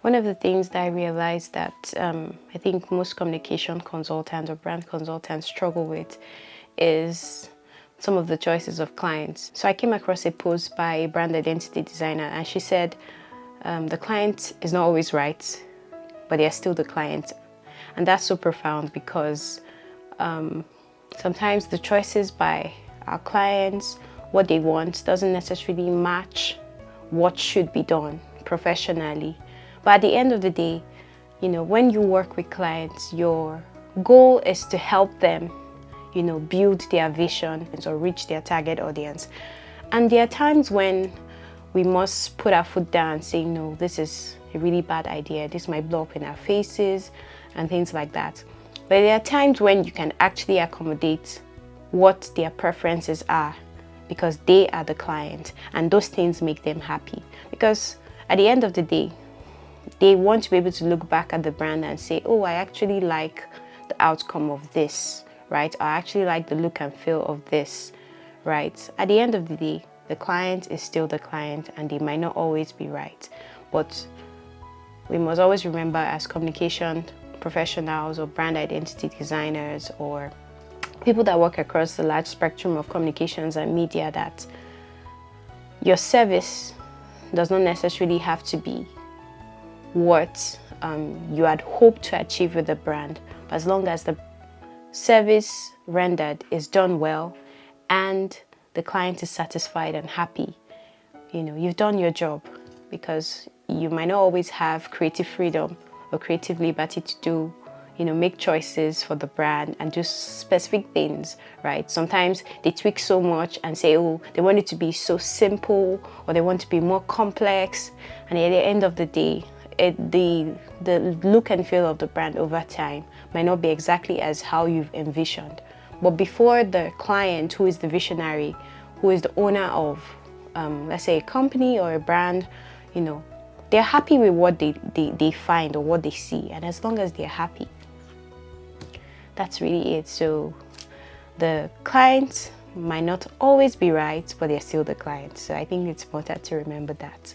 One of the things that I realized that I think most communication consultants or brand consultants struggle with is some of the choices of clients. So I came across a post by a brand identity designer, and she said the client is not always right, but they're still the client. And that's so profound because sometimes the choices by our clients, what they want, doesn't necessarily match what should be done professionally. But at the end of the day, when you work with clients, your goal is to help them, build their vision or reach their target audience. And there are times when we must put our foot down and say, no, this is a really bad idea. This might blow up in our faces and things like that. But there are times when you can actually accommodate what their preferences are because they are the client, and those things make them happy. Because at the end of the day, they want to be able to look back at the brand and say, oh, I actually like the outcome of this, right? I actually like the look and feel of this, right? At the end of the day, the client is still the client and they might not always be right. But we must always remember, as communication professionals or brand identity designers or people that work across the large spectrum of communications and media, that your service does not necessarily have to be what you had hoped to achieve with the brand, but as long as the service rendered is done well and the client is satisfied and happy, you've done your job. Because you might not always have creative freedom or creative liberty to do, make choices for the brand and do specific things, right? Sometimes they tweak so much and say, oh, they want it to be so simple or they want to be more complex, and at the end of the day, the look and feel of the brand over time might not be exactly as how you've envisioned. But before the client, who is the visionary, who is the owner of, let's say, a company or a brand, they're happy with what they find or what they see. And as long as they're happy, that's really it. So the client might not always be right, but they're still the client. So I think it's important to remember that.